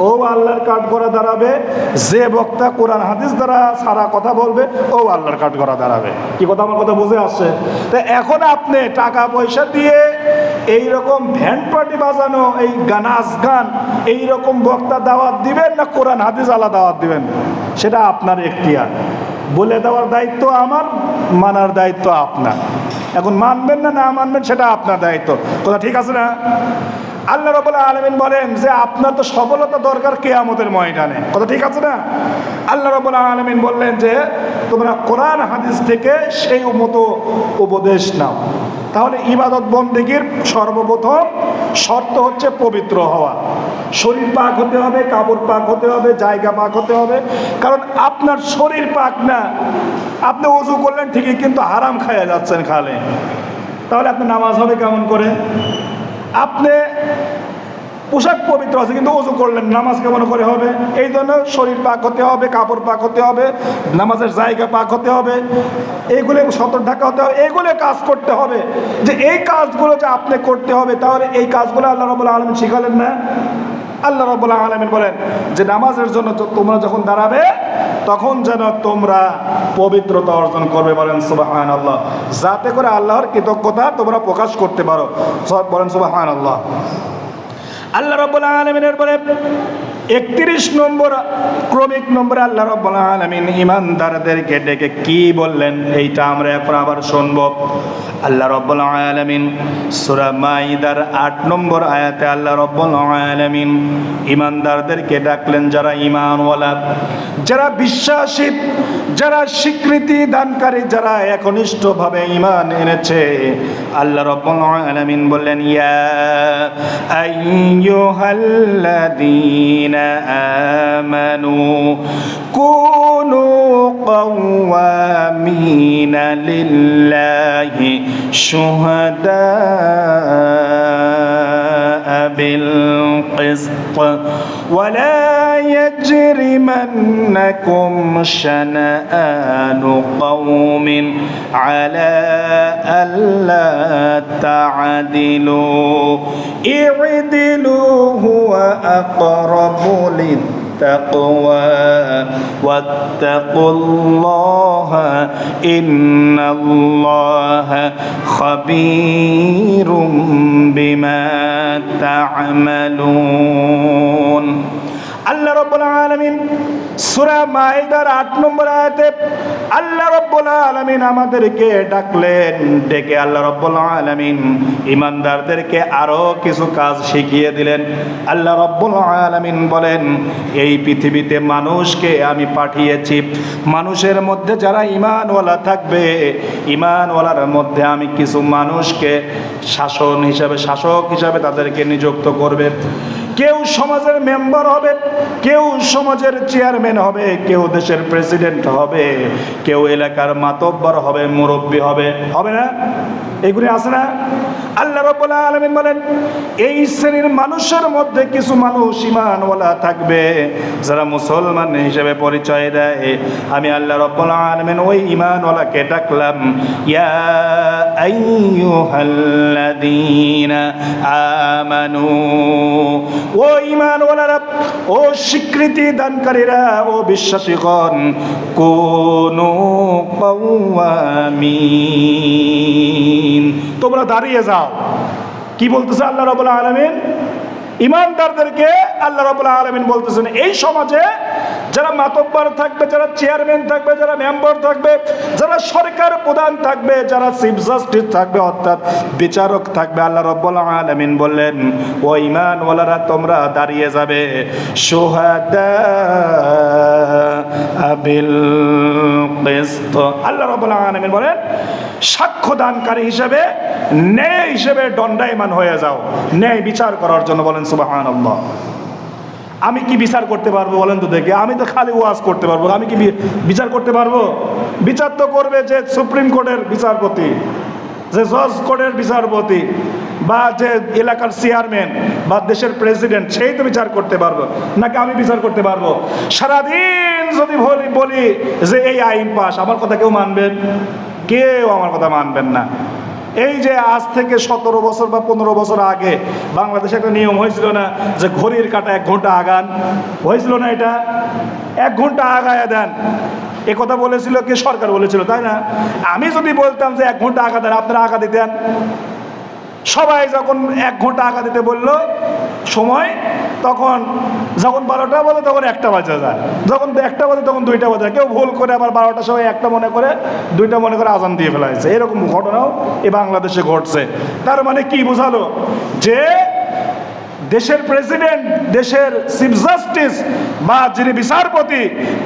Speaker 1: ও আল্লাহর কাঠগড়ায় দাঁড়াবে। যে বক্তা কোরআন হাদিস দ্বারা সারা কথা বলবে ও আল্লাহর কাঠগড়ায় দাঁড়াবে। কি কথা, আমার কথা বুঝে আসছে? তো এখন আপনি টাকা পয়সা দিয়ে এই রকম ভ্যান্ড পার্টি বাজানো, এই নাচ গান, এই রকম বক্তা দাওয়াত দিবেন না কোরআন হাদিস আলাদা দাওয়াত দিবেন, সেটা আপনার এখতিয়ার। বলে দেওয়ার দায়িত্ব আমার, মানার দায়িত্ব আপনার। এখন মানবেন না না মানবেন সেটা আপনার দায়িত্ব। কথা ঠিক আছে না? আল্লাহ রাব্বুল আলামিন বলেন যে আপনার তো সফলতা দরকার কিয়ামতের ময়দানে। কথা ঠিক আছে না? আল্লাহ রাব্বুল আলামিন বললেন যে তোমরা কোরআন হাদিস থেকে সেই মতো উপদেশ নাও। তাহলে ইবাদত বন্দেগীর সর্বপ্রথম শর্ত হচ্ছে পবিত্র হওয়া। শরীর পাক হতে হবে, কাপড় পাক হতে হবে, জায়গা পাক হতে হবে। কারণ আপনার শরীর পাক না, আপনি ওযু করলেন ঠিকই, কিন্তু হারাম খাইয়া যাচ্ছেন খালে, তাহলে আপনার নামাজ হবে কেমন করে? আপনি পোশাক পবিত্র আছে কিন্তু ওযু করলেন, নামাজ কেমন করে হবে? এই জন্য শরীর পাক হতে হবে, কাপড় পাক হতে হবে, নামাজের জায়গা পাক হতে হবে, এইগুলো সতর্ক থাকা হতে হবে, এইগুলো কাজ করতে হবে। যে এই কাজগুলো যে আপনি করতে হবে, তাহলে এই কাজগুলো আল্লাহ রাব্বুল আলামিন শিখালেন না? আল্লাহ রাব্বুল আলামিন বলেন যে নামাজের জন্য তোমরা যখন দাঁড়াবে তখন যেন তোমরা পবিত্রতা অর্জন করবে। বলেন সুবহানাল্লাহ। যাতে করে আল্লাহর কৃতজ্ঞতা তোমরা প্রকাশ করতে পারো। সব বলেন সুবহানাল্লাহ। আল্লাহ রাব্বুল আলামিনের পরে 31 নম্বর ক্রমিক নম্বরে আল্লাহ রাব্বুল আলামিন ঈমানদারদেরকে ডেকে কি বললেন, এইটা আমরা এখন আবার শুনব। আল্লাহ রাব্বুল আলামিন সূরা মাইদার 8 নম্বর আয়াতে আল্লাহ রাব্বুল আলামিন ঈমানদারদেরকে ডাকলেন, যারা ঈমানওয়ালা, যারা বিশ্বাসী, যারা স্বীকৃতি দানকারী, যারা একনিষ্ঠভাবে ঈমান এনেছে। আল্লাহ রাব্বুল আলামিন বললেন, ইয়া আইয়ুহাল্লাযীনা আমানু কুনু কাওয়ামিনা লিল্লাহি শুহাদাআ বিল কিসত ওয়ালা يجرمنكم شنآن قوم على ألا تعدلوا اعدلوا هو أقرب للتقوى واتقوا الله إن الله خبير بما تعملون। আল্লাহ রাব্বুল আলামিন সূরা মাইদার 8 নম্বর আয়াতে আল্লাহ রাব্বুল আলামিন আমাদেরকে ডাকলেন, ডেকে আল্লাহ রাব্বুল আলামিন ঈমানদারদেরকে আরো কিছু কাজ শিখিয়ে দিলেন। আল্লাহ রাব্বুল আলামিন বলেন, এই পৃথিবীতে মানুষকে আমি পাঠিয়েছি, মানুষের মধ্যে যারা ঈমানওয়ালা থাকবে, ঈমানওয়ালার মধ্যে আমি কিছু মানুষকে শাসক হিসাবে তাদেরকে নিযুক্ত করবে। কেউ সমাজের মেম্বার হবে, কেউ সমাজের চেয়ারম্যান হবে, কেউ দেশের প্রেসিডেন্ট হবে, কেউ এলাকার মাতব্বর হবে, মুরব্বী হবে, হবে না? এগুলি আছে না? আল্লাহ রাব্বুল আলামিন বলেন, এই শ্রেণীর মানুষের মধ্যে কিছু মানুষ ঈমানওয়ালা থাকবে, যারা মুসলমান হিসেবে পরিচয় দেয়। আমি আল্লাহ রাব্বুল আলামিন ওই ঈমানওয়ালাকে ডাকলাম, ইয়া আইয়ুহাল্লাযীনা আমানু, ও ঈমানওয়ালারা, ও স্বীকৃতি দানকারীরা, ও বিশ্বাসীগণ, কুনু কাওয়ামিন, তোমরা দাঁড়িয়ে যাও। কি বলতেছে আল্লাহ রাব্বুল আলামিন? ইমানদারদেরকে আল্লাহ রাব্বুল আলামিন বলতেছেন এই সমাজে যারা মাতব্বর থাকবে, যারা চেয়ারম্যান থাকবে, যারা মেম্বার থাকবে, যারা সরকার প্রধান থাকবে, যারা চিফ জাস্টিস থাকবে, অর্থাৎ বিচারক থাকবে, আল্লাহ রাব্বুল আলামিন বললেন ও ঈমানওয়ালারা তোমরা দাঁড়িয়ে যাবে শুহাদা বিল কিসত। আল্লাহ রাব্বুল আলামিন বলেন সাক্ষ্যদানকারী হিসেবে, ন্যায় হিসেবে দণ্ডায়মান হয়ে যাও, ন্যায় বিচার করার জন্য। বলেন সুবহানাল্লাহ। আমি কি বিচার করতে পারবো বলেন তো দেখি? আমি তো খালি ওয়াজ করতে পারবো, আমি কি বিচার করতে পারবো? বিচার তো করবে যে সুপ্রিম কোর্টের বিচারপতি, যে জজ কোর্টের বিচারপতি, বা যে এলাকার চেয়ারম্যান বা দেশের প্রেসিডেন্ট, সেই তো বিচার করতে পারবো, নাকি আমি বিচার করতে পারবো? সারাদিন যদি বলি যে এই আইন পাস, আমার কথা কেউ মানবেন? কেউ আমার কথা মানবেন না। এই যে আজ থেকে 17 বছর বা 15 বছর আগে বাংলাদেশে একটা নিয়ম হয়েছিল না যে ঘড়ির কাঁটা 1 ঘন্টা আগান, হয়েছিল না? এটা 1 ঘন্টা আগায় দেন, এ কথা বলেছিল কি? সরকার বলেছিল, তাই না? আমি যদি বলতাম যে 1 ঘন্টা আগা দেন, আপনারা আগা দিতেন? সবাই যখন 1 ঘন্টা আগা দিতে বললো সময়, তখন যখন 12টা বাজে তখন 1টা বাজে যায়, যখন 1টা বাজে তখন 2টা বাজে। কেউ ভুল করে আবার 12টার সময় 1টা মনে করে, 2টা মনে করে আজান দিয়ে ফেলা হয়েছে। এরকম ঘটনাও এই বাংলাদেশে ঘটছে। তার মানে কি বোঝালো? যে দেশের প্রেসিডেন্ট, দেশের চিফ জাস্টিস বা যিনি বিচারপতি,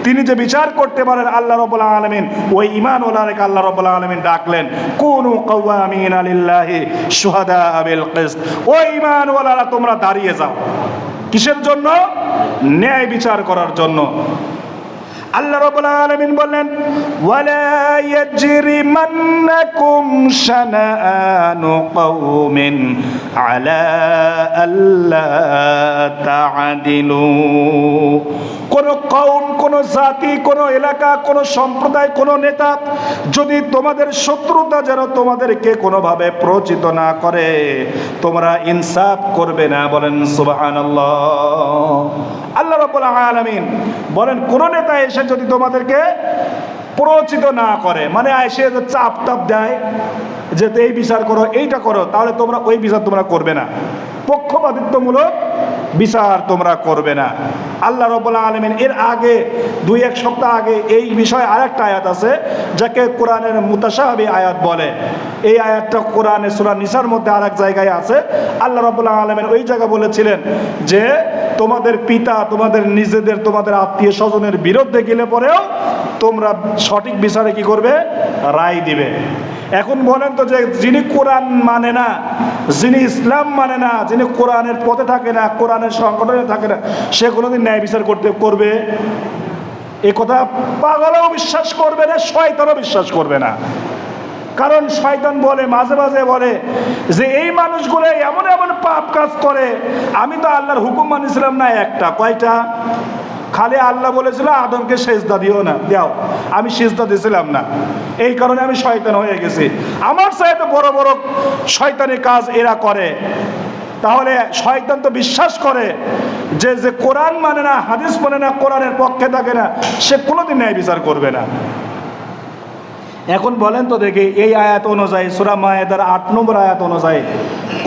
Speaker 1: তিনি যে বিচার করতে পারেন, আল্লাহ রাব্বুল আলামিন ওই ঈমানওয়ালাকে আল্লাহ রাব্বুল আলামিন ডাকলেন কুনু কাওয়ামিনা লিল্লাহি শুহাদা বিল কিসত। ওই ঈমানওয়ালারা তোমরা দাঁড়িয়ে যাও, কিসের জন্য? ন্যায় বিচার করার জন্য। আল্লাহ রাব্বুল আলামিন বললেন ওয়ালা ইয়াজরিমান্নাকুম শানাআনু কওমিন আলা আল্লা তা'দিলু। কোন কওম, কোন জাতি, কোন এলাকা, কোন সম্প্রদায়, কোন নেতা যদি তোমাদের শত্রুতা যেন তোমাদেরকে কোনোভাবে প্রচিত না করে, তোমরা ইনসাফ করবে না। বলেন সুবহানাল্লাহ। আল্লাহ রাব্বুল আলামিন বলেন কোন নেতা এসে যদি তোমাদেরকে প্রচিত না করে, মানে এসে যে চাপ টাপ দেয় যে এই বিচার করো, এইটা করো, তাহলে তোমরা ওই বিচার তোমরা করবে না, পক্ষপাতিত্বমূলক বিচার তোমরা করবে না। আল্লাহ রাব্বুল আলামিন এর আগে 2-1 সপ্তাহ আগে এই বিষয়ে আরেকটা আয়াত আছে যাকে কোরআনের মুতাশাবিহ আয়াত বলে। এই আয়াতটা কোরআনে সূরা নিসার মধ্যে আরেক জায়গায় আছে। আল্লাহ রাব্বুল আলামিন ওই জায়গা বলেছিলেন যে তোমাদের পিতা, তোমাদের নিজেদের, তোমাদের আত্মীয় স্বজনের বিরুদ্ধে গেলে পরেও তোমরা সঠিক বিচারে কি করবে? রায় দিবে। এখন বলেন তো যে যিনি কোরআন মানে না, যিনি ইসলাম মানে না, যিনি কোরআনের পথে থাকে না, কোরআনের সংগঠনে থাকে না, সে কোনোদিন ন্যায় বিচার করবে? এ কথা পাগলও বিশ্বাস করবে না, শয়তানও বিশ্বাস করবে না। কারণ শয়তান বলে, মাঝে মাঝে বলে যে এই মানুষগুলো এমন এমন পাপ কাজ করে, আমি তো আল্লাহর হুকুম মানিছিলাম না একটা, কয়টা? খালি আল্লাহ বলেছিল আদমকে সেজদা দিও না, দাও, আমি সেজদা দিয়েছিলাম না, এই কারণে আমি শয়তান হয়ে গেছি। আমার চাইতে বড় বড় শয়তানি কাজ এরা করে। তাহলে শয়তান তো বিশ্বাস করে যে যে কোরআন মানে না, হাদিস মানে না, কোরআনের পক্ষে থাকে না, সে কোনোদিন ন্যায় বিচার করবে না। এখন বলেন তো দেখি এই আয়াত অনুযায়ী, সূরা মায়েদার 8 নম্বর আয়াত অনুযায়ী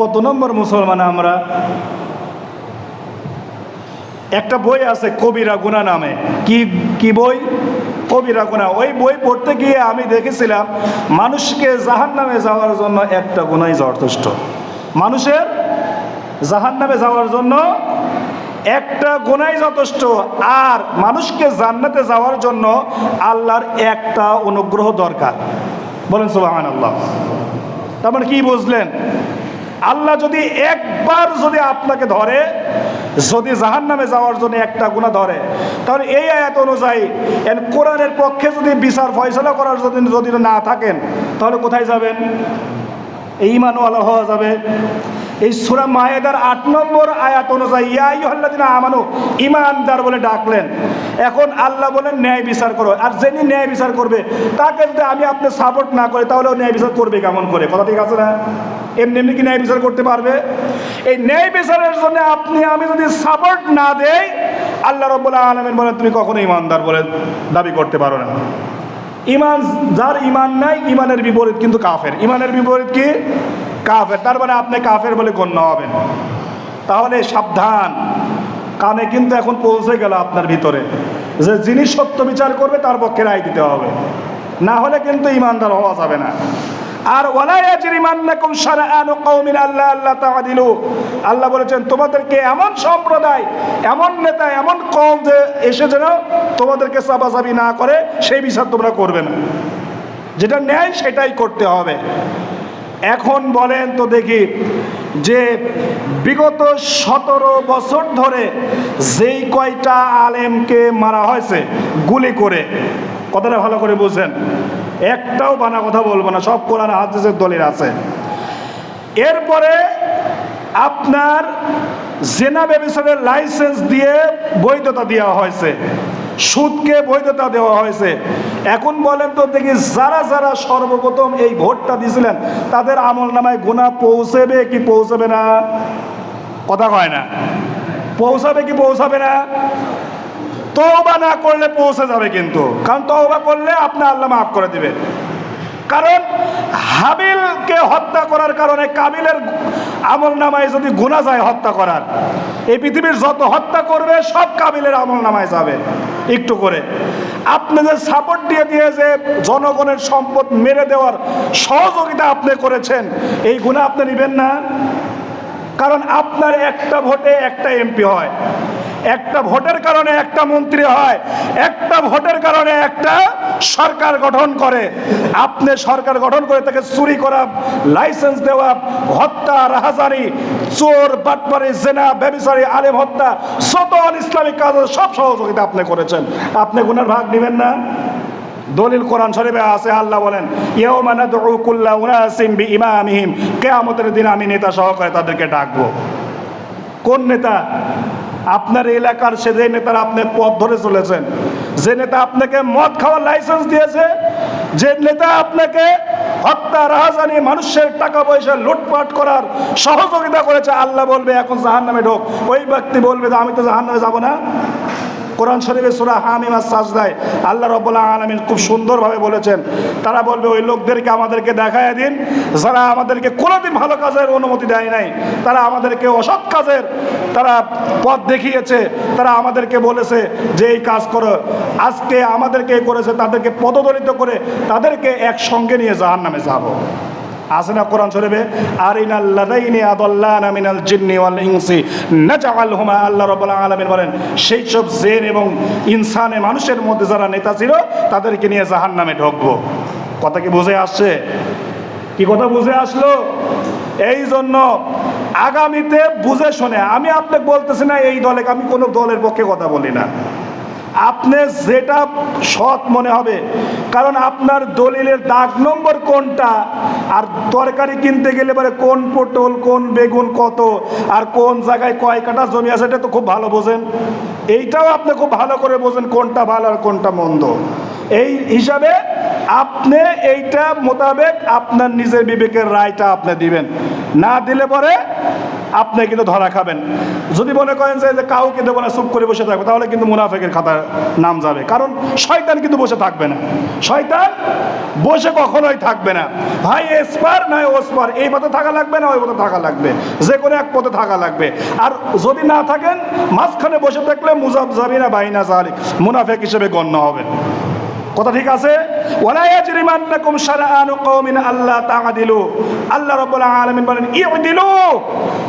Speaker 1: কত নম্বর মুসলমান আমরা? একটা বই আছে কবিরা গুনাহ নামে। কি বই? কবিরা গুনাহ। ওই বই পড়তে গিয়ে আমি দেখেছিলাম মানুষকে জাহান্নামে যাওয়ার জন্য একটা গুনাহই যথেষ্ট। মানুষের জাহান্নামে যাওয়ার জন্য একটা গুনাহই যথেষ্ট। আর মানুষকে জান্নাতে যাওয়ার জন্য আল্লাহর একটা অনুগ্রহ দরকার। বলেন সুবহানাল্লাহ। তার মানে কি বুঝলেন? আল্লাহ যদি একবার যদি আপনাকে ধরে, যদি জাহান্নামে যাওয়ার জন্য একটা গুনাহ ধরে, তাহলে এই আয়াত অনুযায়ী কোরআনের পক্ষে যদি বিচার ফয়সালা করার জন্য যদি না থাকেন, তাহলে কোথায় যাবেন? এই ঈমানওয়ালা হওয়া যাবে। এই সূরা মায়েদার 8 নম্বর আয়াত অনুযায়ী ইয়া আইয়ুহাল্লাযিনা আমানু, ঈমানদার বলে ডাকলেন। এখন আল্লাহ বলেন ন্যায় বিচার করো। আর যিনি ন্যায় বিচার করবে তাকে যদি আমি আপনি সাপোর্ট না করি, তাহলে ন্যায় বিচার করবে কেমন করে? কথা ঠিক আছে না? এমনি এমনি কি ন্যায় বিচার করতে পারবে? এই ন্যায় বিচারের জন্য আপনি আমি যদি সাপোর্ট না দেই, আল্লাহ রাব্বুল আলামিন বলেন তুমি কখনো ঈমানদার বলে দাবি করতে পারো না। ঈমান, যার ঈমান নাই, ঈমানের বিপরীত কিন্তু কাফের। ঈমানের বিপরীত কি? কাফের। তার মানে আপনি কাফের বলে গণ্য হবেন।
Speaker 2: তাহলে সাবধান, কানে কিন্তু এখন পৌঁছে গেল আপনার ভিতরে যে যিনি সত্য বিচার করবে তার পক্ষে রায় দিতে হবে, না হলে কিন্তু ইমানদার হওয়া যাবে না। আর ওয়ালা ইয়াজরিমান্নাকুম শারআনু কওমিন আল্লাহ তাআদিলু, আল্লাহ বলেছেন তোমাদেরকে এমন সম্প্রদায়, এমন নেতা, এমন কওম যে এসে যেন তোমাদেরকে চাপাচাপি না করে সেই বিচার তোমরা করবে না, যেটা ন্যায় সেটাই করতে হবে। এখন বলেন তো দেখি যে বিগত 17 বছর ধরে যেই কয়টা আলেমকে মারা হয়েছে গুলি করে, কথাটা ভালো করে বুঝেন, একটাও বানা কথা বলবো না, সব কোরআন হাদিসের দলিল আছে। এরপরে আপনার জেনা ব্যভিচারের লাইসেন্স দিয়ে বৈধতা দেওয়া হয়েছে, সুদকে বৈধতা দেওয়া হয়েছে। এখন বলেন তো দেখি যারা যারা সর্বপ্রথম এই ভোটটা দিয়েছিলেন তাদের আমল নামায় গুনাহ পৌঁছাবে কি পৌঁছাবে না? কথা কয় না, পৌঁছাবে কি পৌঁছাবে না? তওবা না করলে পৌঁছে যাবে কিন্তু, কারণ তওবা করলে আপনার আল্লাহ মাফ করে দিবে। কারণ হাবিলকে হত্যা করার কারণে কাবিলের আমল নামায় যদি গুনাহ যায় হত্যা করার, এই পৃথিবীর যত হত্যা করবে সব কাবিলের আমল নামায় যাবে একটু করে। আপনি যে সাপোর্ট দিয়ে দিয়ে যে জনগণের সম্পদ মেরে দেওয়ার সহযোগিতা আপনি করেছেন, এই গুনাহ আপনি নেবেন না? কারণ আপনার একটা ভোটে একটা এমপি হয়, একটা ভোটের কারণে একটা মন্ত্রী হয়, একটা ভোটের কারণে একটা সরকার গঠন করে। আপনি সরকার গঠন করে তাকে চুরি করা, লাইসেন্স দেওয়া, হত্যা, রাহাজানি, চোর, বাটপারি, জেনা, ব্যভিচারী, আলেম হত্যা, যত ইসলামিক কাজ সব সহযোগিতা আপনি করেছেন, আপনি গুনার ভাগ নেবেন না? দলিল কোরআন শরীফে আছে, আল্লাহ বলেন ইয়াউমা নাদউ কুল্লা উনাসিম বিইমামিহিম, কিয়ামতের দিন আমি নেতা সহকারে তাদেরকে ডাকবো। কোন নেতা? আপনার এলাকার সে যে নেতারা আপনি পথ ধরে চলেছেন, যে নেতা আপনাকে মদ খাওয়ার লাইসেন্স দিয়েছে, যে নেতা আপনাকে হত্যা, রাহাজানি, মানুষের টাকা পয়সা লুটপাট করার সহযোগিতা করেছে, আল্লাহ বলবে এখন জাহান্নামে ঢোক। ওই ব্যক্তি বলবে যে আমি তো জাহান্নামে যাব না। কোরআন শরীফে সূরা হামিম আস-সাজদায় আল্লাহ রাব্বুল আলামিন খুব সুন্দরভাবে বলেছেন, তারা বলবে ওই লোকদেরকে আমাদেরকে দেখায় দিন যারা আমাদেরকে কোনোদিন ভালো কাজের অনুমতি দেয় নাই, তারা আমাদেরকে অসৎ কাজের তারা পথ দেখিয়েছে, তারা আমাদেরকে বলেছে যে এই কাজ করো, আজকে আমাদেরকে করেছে, তাদেরকে পদদলিত করে তাদেরকে একসঙ্গে নিয়ে জাহান্নামে যাব। আছে না কোরআন শরীফে? আরিনাল্লাযাইনি আদাল্লানা মিনাল জিন্নি ওয়াল ইনসি নাজআলহুমা, আল্লাহ রাব্বুল আলামিন বলেন সেই সব জিন এবং ইনসানে মানুষের মধ্যে যারা নেতা ছিল তাদেরকে নিয়ে জাহান্নামে ঢুকবো। কথা কি বুঝে আসছে? কি কথা বুঝে আসলো? এই জন্য আগামীতে বুঝে শুনে, আমি আপনাকে বলতেছি না এই দলে, আমি কোনো দলের পক্ষে কথা বলি না, আপনি যেটা সৎ মনে হবে, কারণ আপনার দলিলের দাগ নম্বর কোনটা, আর তরকারি কিনতে গেলে পরে কোন পটল, কোন বেগুন কত, আর কোন জায়গায় কয় কাঠা জমি আছে, এটা তো খুব ভালো বোঝেন। এইটাও আপনি খুব ভালো করে বোঝেন কোনটা ভালো আর কোনটা মন্দ। এই হিসাবে আপনি এইটা মোতাবেক আপনার নিজের বিবেকের রায়টা আপনি দিবেন, না দিলে পরে আপনি কিন্তু ধরা খাবেন। যদি মনে করেন যে কাউকে দেবো না, চুপ করে বসে থাকবে, তাহলে কিন্তু মুনাফিকের খাতার নাম যাবে। কারণ শয়তান কিন্তু বসে থাকবে না, শয়তান বসে কখনোই থাকবে না। ভাই এসপার নয় ওসপার, এই পথে থাকা লাগবে না ওই পথে থাকা লাগবে, যে কোনো এক পথে থাকা লাগবে। আর যদি না থাকেন মাঝখানে বসে থাকলে মুজাবজাবিনা বাইনা যালিক, মুনাফিক হিসেবে গণ্য হবেন। কথা ঠিক আছে? ওয়ালা ইয়াজরিমান্নাকুম শারআনু কওমিন আল্লা তাআদিলু, আল্লাহ রাব্বুল আলামিন বলেন ইউদিলু,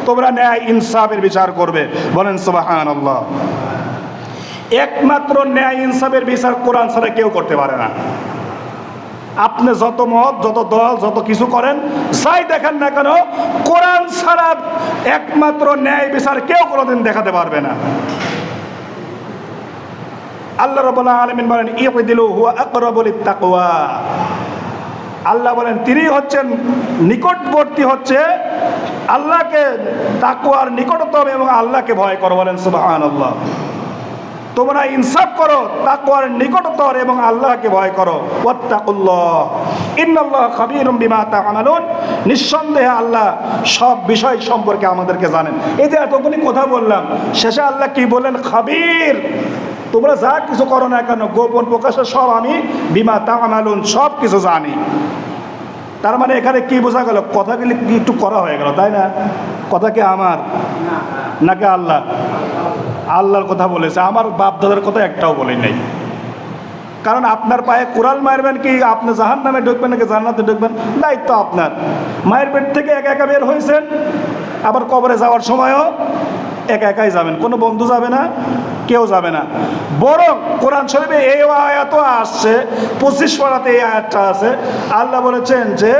Speaker 2: তোমরা ন্যায় ইনসাফের বিচার করবে। বলেন সুবহানাল্লাহ। একমাত্র ন্যায় ইনসাফের বিচার কোরআন ছাড়া কেউ করতে পারে না। আপনি যত মত, যত দল, যত কিছু করেন, যাই দেখেন না কেন, কোরআন ছাড়া একমাত্র ন্যায় বিচার কেউ কোনোদিন দেখাতে পারবে না। আল্লাহ রাব্বুল আলামিন বলেন ইউদিলু হুয়া আকরাবু লিত-তাকওয়া, আল্লাহ বলেন তিনি হচ্ছেন নিকটবর্তী, হচ্ছে আল্লাহকে তাকওয়ার নিকটতম এবং আল্লাহকে ভয় করো। বলেন সুবহানাল্লাহ। তোমরা ইনসাফ করো, তাকওয়ার নিকটতর এবং আল্লাহকে ভয় করো। ওয়াত্তাকুল্লাহ ইন্নাল্লাহ খাবীরুম বিমা তা'মালুন, নিঃসন্দেহে আল্লাহ সব বিষয় সম্পর্কে আমাদেরকে জানেন। এই যে এতক্ষণ কথা বললাম, শেষে আল্লাহ কি বলেন? খাবীর, তোমরা যা কিছু করো না কেন, গোপন প্রকাশে সব আমি বিমা তা'মালুন, সব কিছু জানি। তার মানে এখানে কি বোঝা গেল? কথাগুলি কি একটু করা হয়ে গেল, তাই না? কথা কি আমার নাকি আল্লাহ? আল্লাহর কথা বলেছে, আমার বাপ দাদার কথা একটাও বলে নাই। কারণ আপনার পায়ে কোরাল মারবেন কি আপনি জাহান্নামে ঢুকবেন নাকি জান্নাতে ঢুকবেন, দায়িত্ব আপনার। মায়ের পেট থেকে একা একা বের হয়েছেন, আবার কবরে যাওয়ার সময়ও একা একাই যাবেন, কোনো বন্ধু যাবে না, কেউ যাবে না। বরং কোরআন শরীফে এই আয়াতও আসছে, 25 পারাতে এই আয়াতটা আছে। আল্লাহ বলেছেন যে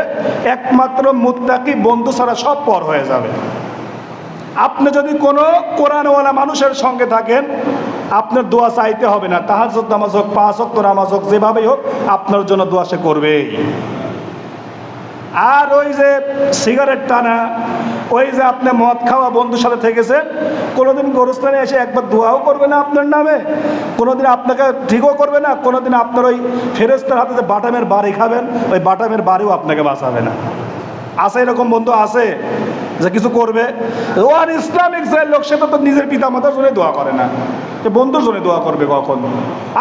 Speaker 2: একমাত্র মুত্তাকি বন্ধু ছাড়া সব পর হয়ে যাবে। আপনি যদি কোনো কোরআনওয়ালা মানুষের সঙ্গে থাকেন, আপনার দোয়া চাইতে হবে না। তাহাজ্জুদ নামাজ হোক, 5 ওয়াক্ত নামাজ হোক, যেভাবেই হোক আপনার জন্য দোয়া সে করবেই। আর ওই যে সিগারেট টানা, ওই যে আপনি মদ খাওয়া বন্ধুর সাথে থেকেছেন, কোনোদিন গোরস্থানে এসে একবার দোয়াও করবে না আপনার নামে, কোনোদিন আপনাকে ঠিকও করবে না, কোনোদিন আপনার ওই ফেরেশতার হাতে যে বাটামের বাড়ি খাবেন, ওই বাটামের বাড়িও আপনাকে বাঁচাবে না। আছে এরকম বন্ধু আছে যে কিছু করবে? ও আর ইসলামিক যে লোক, সে তো নিজের পিতা মাতার জন্য দোয়া করে না, সে বন্ধুর জন্য দোয়া করবে কখন?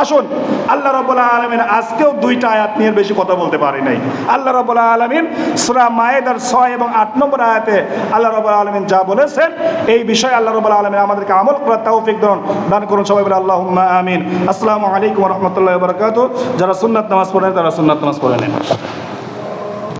Speaker 2: আসুন, আল্লাহ রাব্বুল আলামিন আজকেও 2টা আয়াত নিয়ে বেশি কথা বলতে পারি নাই। আল্লাহ রাব্বুল আলামিন সূরা মায়েদার 6 এবং 8 নম্বর আয়াতে আল্লাহ রাব্বুল আলামিন যা বলেছেন এই বিষয়ে আল্লাহ রাব্বুল আলামিন আমাদেরকে আমল করার তৌফিক দান করুন। সবাই বলে আল্লাহুম্মা আমিন। আসসালামু আলাইকুম ওয়া রাহমাতুল্লাহি ওয়া বারাকাতুহু। যারা সুন্নাত নামাজ পড়েন তারা সুন্নাত নামাজ পড়ে নেন।